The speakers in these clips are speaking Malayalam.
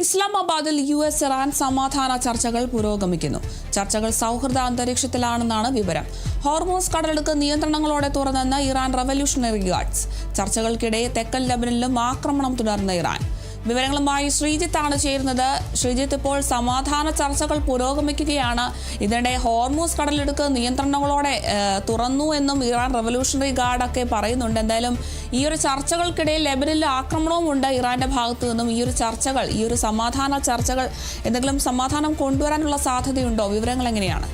ഇസ്ലാമാബാദിൽ US ഇറാൻ സമാധാന ചർച്ചകൾ പുരോഗമിക്കുന്നു. ചർച്ചകൾ സൗഹൃദ അന്തരീക്ഷത്തിലാണെന്നാണ് വിവരം. ഹോർമൂസ് കടലിടുക്ക് നിയന്ത്രണങ്ങളോടെ തുറന്നെന്ന് ഇറാൻ റവല്യൂഷണറി ഗാർഡ്സ്. ചർച്ചകൾക്കിടെ തെക്കൻ ലെബനനിലും ആക്രമണം തുടർന്ന ഇറാൻ. വിവരങ്ങളുമായി ശ്രീജിത്താണ് ചേരുന്നത്. ശ്രീജിത്ത്, ഇപ്പോൾ സമാധാന ചർച്ചകൾ പുരോഗമിക്കുകയാണ്. ഇതിനിടെ ഹോർമൂസ് കടലിടുക്ക് നിയന്ത്രണങ്ങളോടെ തുറന്നു എന്നും ഇറാൻ റവല്യൂഷണറി ഗാർഡൊക്കെ പറയുന്നുണ്ട്. എന്തായാലും ഈ ഒരു ചർച്ചകൾക്കിടയിൽ ലെബനനിൽ ആക്രമണവും ഉണ്ട് ഇറാന്റെ ഭാഗത്തു നിന്നും. ഈ ഒരു സമാധാന ചർച്ചകൾ എന്തെങ്കിലും സമാധാനം കൊണ്ടുവരാനുള്ള സാധ്യതയുണ്ടോ? വിവരങ്ങൾ എങ്ങനെയാണ്?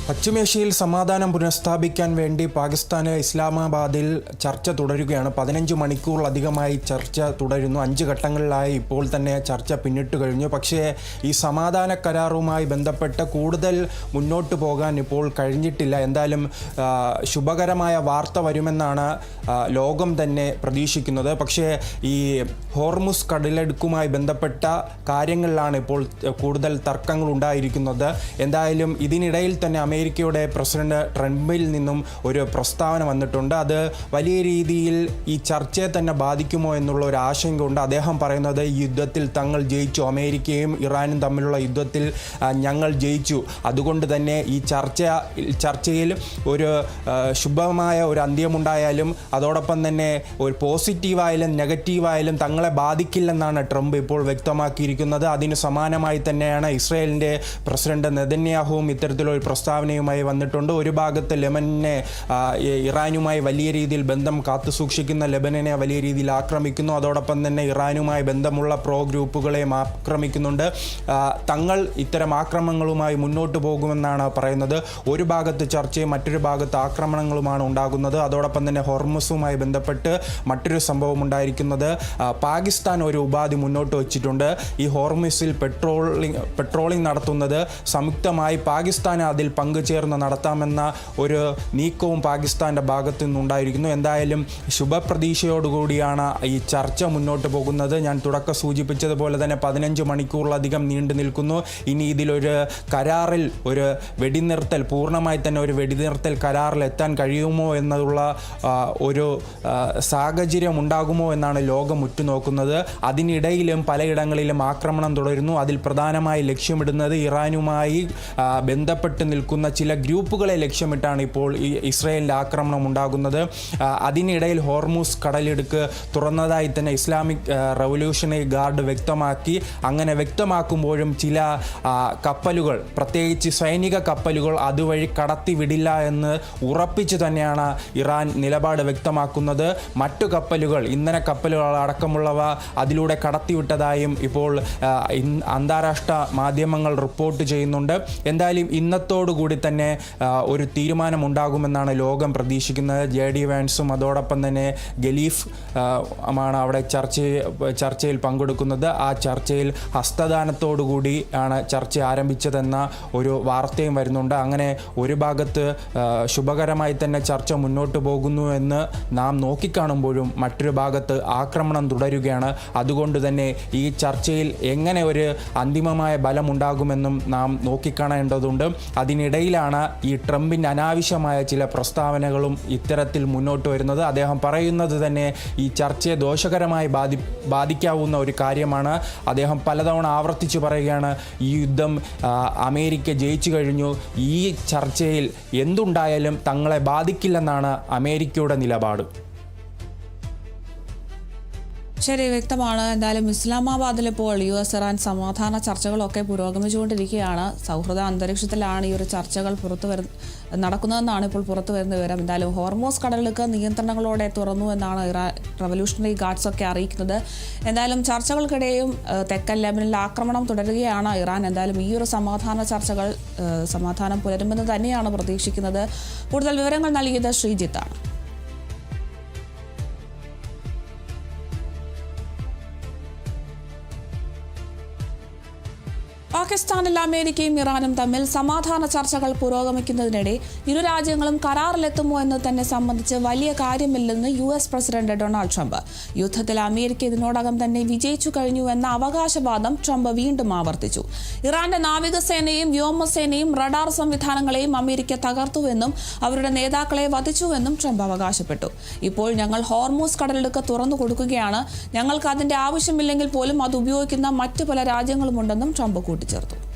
പശ്ചിമേഷ്യയിൽ സമാധാനം പുനഃസ്ഥാപിക്കാൻ വേണ്ടി പാകിസ്ഥാന് ഇസ്ലാമാബാദിൽ ചർച്ച തുടരുകയാണ്. 15 മണിക്കൂറിലധികമായി ചർച്ച തുടരുന്നു. 5 ഘട്ടങ്ങളിലായി ഇപ്പോൾ തന്നെ ചർച്ച പിന്നിട്ട് കഴിഞ്ഞു. പക്ഷേ ഈ സമാധാന കരാറുമായി ബന്ധപ്പെട്ട് കൂടുതൽ മുന്നോട്ട് പോകാൻ ഇപ്പോൾ കഴിഞ്ഞിട്ടില്ല. എന്തായാലും ശുഭകരമായ വാർത്ത വരുമെന്നാണ് ലോകം തന്നെ പ്രതീക്ഷിക്കുന്നത്. പക്ഷേ ഈ ഹോർമുസ് കടലിടുക്കുമായി ബന്ധപ്പെട്ട കാര്യങ്ങളിലാണ് ഇപ്പോൾ കൂടുതൽ തർക്കങ്ങൾ ഉണ്ടായിരിക്കുന്നത്. എന്തായാലും ഇതിനിടയിൽ തന്നെ അമേരിക്കയുടെ പ്രസിഡന്റ് ട്രംപിൽ നിന്നും ഒരു പ്രസ്താവന വന്നിട്ടുണ്ട്. അത് വലിയ രീതിയിൽ ഈ ചർച്ചയെ തന്നെ ബാധിക്കുമോ എന്നുള്ള ഒരു ആശങ്കയുണ്ട്. അദ്ദേഹം പറയുന്നത് ഈ യുദ്ധത്തിൽ തങ്ങൾ ജയിച്ചു, അമേരിക്കയും ഇറാനും തമ്മിലുള്ള യുദ്ധത്തിൽ ഞങ്ങൾ ജയിച്ചു, അതുകൊണ്ട് തന്നെ ഈ ചർച്ചയിൽ ഒരു ശുഭമായ ഒരു അന്ത്യമുണ്ടായാലും അതോടൊപ്പം തന്നെ ഒരു പോസിറ്റീവായാലും നെഗറ്റീവായാലും തങ്ങളെ ബാധിക്കില്ലെന്നാണ് ട്രംപ് ഇപ്പോൾ വ്യക്തമാക്കിയിരിക്കുന്നത്. അതിന് സമാനമായി തന്നെയാണ് ഇസ്രായേലിൻ്റെ പ്രസിഡന്റ് നെതന്യാഹുവും ഇത്തരത്തിലൊരു പ്രസ്താവനയുമായി വന്നിട്ടുണ്ട്. ഒരു ഭാഗത്ത് ലെബനനെ ഇറാനുമായി വലിയ രീതിയിൽ ബന്ധം കാത്തുസൂക്ഷിക്കുന്ന ലെബനനെ വലിയ രീതിയിൽ ആക്രമിക്കുന്നു. അതോടൊപ്പം തന്നെ ഇറാനുമായി ബന്ധമുള്ള പ്രോ ഗ്രൂപ്പുകളെയും ആക്രമിക്കുന്നുണ്ട്. തങ്ങൾ ഇത്തരം ആക്രമണങ്ങളുമായി മുന്നോട്ട് പോകുമെന്നാണ് പറയുന്നത്. ഒരു ഭാഗത്ത് ചർച്ചയും മറ്റൊരു ഭാഗത്ത് ആക്രമണങ്ങളുമാണ് ഉണ്ടാകുന്നത്. അതോടൊപ്പം തന്നെ ഹോർമുസുമായി ബന്ധപ്പെട്ട് മറ്റൊരു സംഭവം ഉണ്ടായിരിക്കുന്നത്, പാകിസ്ഥാൻ ഒരു ഉപാധി മുന്നോട്ട് വച്ചിട്ടുണ്ട്. ഈ ഹോർമുസിൽ പെട്രോളിംഗ് നടത്തുന്നത് സംയുക്തമായി പാകിസ്ഥാൻ അതിൽ പങ്കുചേർന്ന് നടത്താമെന്ന ഒരു നീക്കവും പാകിസ്ഥാൻ്റെ ഭാഗത്തു നിന്നുണ്ടായിരിക്കുന്നു. എന്തായാലും ശുഭപ്രതീക്ഷയോടുകൂടിയാണ് ഈ ചർച്ച മുന്നോട്ട് പോകുന്നത്. ഞാൻ തുടക്കം സൂചിപ്പിച്ചതുപോലെ തന്നെ 15 മണിക്കൂറിലധികം നീണ്ടു നിൽക്കുന്നു. ഇനി ഇതിലൊരു കരാറിൽ ഒരു വെടിനിർത്തൽ, പൂർണ്ണമായി തന്നെ ഒരു വെടിനിർത്തൽ കരാറിൽ എത്താൻ കഴിയുമോ എന്നുള്ള ഒരു സാഹചര്യം ഉണ്ടാകുമോ എന്നാണ് ലോകം ഉറ്റുനോക്കുന്നത്. അതിനിടയിലും പലയിടങ്ങളിലും ആക്രമണം തുടരുന്നു. അതിൽ പ്രധാനമായി ലക്ഷ്യമിടുന്നത് ഇറാനുമായി ബന്ധപ്പെട്ട് നിൽക്കുന്ന ചില ഗ്രൂപ്പുകളെ ലക്ഷ്യമിട്ടാണ് ഇപ്പോൾ ഈ ഇസ്രായേലിൻ്റെ ആക്രമണം ഉണ്ടാകുന്നത്. അതിനിടയിൽ ഹോർമൂസ് കടലിടുക്ക് തുറന്നതായി തന്നെ ഇസ്ലാമിക് റവല്യൂഷണറി ഗാർഡ് വ്യക്തമാക്കി. അങ്ങനെ വ്യക്തമാക്കുമ്പോഴും ചില കപ്പലുകൾ, പ്രത്യേകിച്ച് സൈനിക കപ്പലുകൾ അതുവഴി കടത്തിവിടില്ല എന്ന് ഉറപ്പിച്ചു തന്നെയാണ് ഇറാൻ നിലപാട് വ്യക്തമാക്കുന്നത്. മറ്റു കപ്പലുകൾ, ഇന്ധന കപ്പലുകൾ അടക്കമുള്ളവ അതിലൂടെ കടത്തിവിട്ടതായും ഇപ്പോൾ അന്താരാഷ്ട്ര മാധ്യമങ്ങൾ റിപ്പോർട്ട് ചെയ്യുന്നുണ്ട്. എന്തായാലും ഇന്നത്തോടുകൂടി തന്നെ ഒരു തീരുമാനമുണ്ടാകുമെന്നാണ് ലോകം പ്രതീക്ഷിക്കുന്നത്. JD വാൻസും അതോടൊപ്പം തന്നെ ഗലീഫ് ആണ് അവിടെ ചർച്ചയിൽ പങ്കെടുക്കുന്നത്. ആ ചർച്ചയിൽ ഹസ്തദാനത്തോടുകൂടി ആണ് ചർച്ച ആരംഭിച്ചതെന്ന ഒരു വാർത്തയും വരുന്നുണ്ട്. അങ്ങനെ ഒരു ഭാഗത്ത് ശുഭകരമായി തന്നെ ചർച്ച മുന്നോട്ട് പോകുന്നു എന്ന് നാം നോക്കിക്കാണുമ്പോഴും മറ്റൊരു ഭാഗത്ത് ആക്രമണം തുടരുകയാണ്. അതുകൊണ്ട് തന്നെ ഈ ചർച്ചയിൽ എങ്ങനെ ഒരു അന്തിമമായ ബലമുണ്ടാകുമെന്നും നാം നോക്കിക്കാണേണ്ടതുണ്ട്. അതിനിടയിലാണ് ഈ ട്രംപിൻ്റെ അനാവശ്യമായ ചില പ്രസ്താവനകളും ഇത്തരത്തിൽ മുന്നോട്ട് വരുന്നത്. അദ്ദേഹം പറയുന്നത് തന്നെ ഈ ചർച്ചയെ ദോഷകരമായി ബാധിക്കാവുന്ന ഒരു കാര്യമാണ്. അദ്ദേഹം പലതവണ ആവർത്തിച്ച് പറയുകയാണ്, ഈ യുദ്ധം അമേരിക്ക ജയിച്ചു കഴിഞ്ഞു, ഈ ചർച്ചയിൽ എന്തുണ്ടായാലും തങ്ങളെ ബാധിക്കില്ലെന്നാണ് അമേരിക്കയുടെ നിലപാട്. ശരി, വ്യക്തമാണ്. എന്തായാലും ഇസ്ലാമാബാദിൽ ഇപ്പോൾ US ഇറാൻ സമാധാന ചർച്ചകളൊക്കെ പുരോഗമിച്ചുകൊണ്ടിരിക്കുകയാണ്. സൗഹൃദ അന്തരീക്ഷത്തിലാണ് ഈ ഒരു ചർച്ചകൾ നടക്കുന്നതെന്നാണ് ഇപ്പോൾ പുറത്തു വരുന്ന വിവരം. എന്തായാലും ഹോർമൂസ് കടലിടുക്ക് നിയന്ത്രണങ്ങളോടെ തുറന്നു എന്നാണ് ഇറാൻ റവല്യൂഷണറി ഗാർഡ്സ് ഒക്കെ അറിയിക്കുന്നത്. എന്തായാലും ചർച്ചകൾക്കിടെയും തെക്കൻ ലെബനനിൽ ആക്രമണം തുടരുകയാണ് ഇറാൻ. എന്തായാലും ഈ ഒരു സമാധാന ചർച്ചകൾ സമാധാനം പുലരുമെന്ന് തന്നെയാണ് പ്രതീക്ഷിക്കുന്നത്. കൂടുതൽ വിവരങ്ങൾ നൽകിയത് ശ്രീജിത്താണ്. പാകിസ്ഥാനിൽ അമേരിക്കയും ഇറാനും തമ്മിൽ സമാധാന ചർച്ചകൾ പുരോഗമിക്കുന്നതിനിടെ ഇരു രാജ്യങ്ങളും കരാറിലെത്തുമോ എന്ന് തന്നെ സംബന്ധിച്ച് വലിയ കാര്യമില്ലെന്ന് US പ്രസിഡന്റ് ഡൊണാൾഡ് ട്രംപ്. യുദ്ധത്തിൽ അമേരിക്ക ഇതിനോടകം തന്നെ വിജയിച്ചു കഴിഞ്ഞുവെന്ന അവകാശവാദം ട്രംപ് വീണ്ടും ആവർത്തിച്ചു. ഇറാന്റെ നാവികസേനയും വ്യോമസേനയും റഡാർ സംവിധാനങ്ങളെയും അമേരിക്ക തകർത്തുവെന്നും അവരുടെ നേതാക്കളെ വധിച്ചുവെന്നും ട്രംപ് അവകാശപ്പെട്ടു. ഇപ്പോൾ ഞങ്ങൾ ഹോർമൂസ് കടലിടുക്ക് തുറന്നു കൊടുക്കുകയാണ്. ഞങ്ങൾക്ക് അതിന്റെ ആവശ്യമില്ലെങ്കിൽ പോലും അത് ഉപയോഗിക്കുന്ന മറ്റു പല രാജ്യങ്ങളുമുണ്ടെന്നും ട്രംപ് കൂട്ടിച്ചേർത്തു.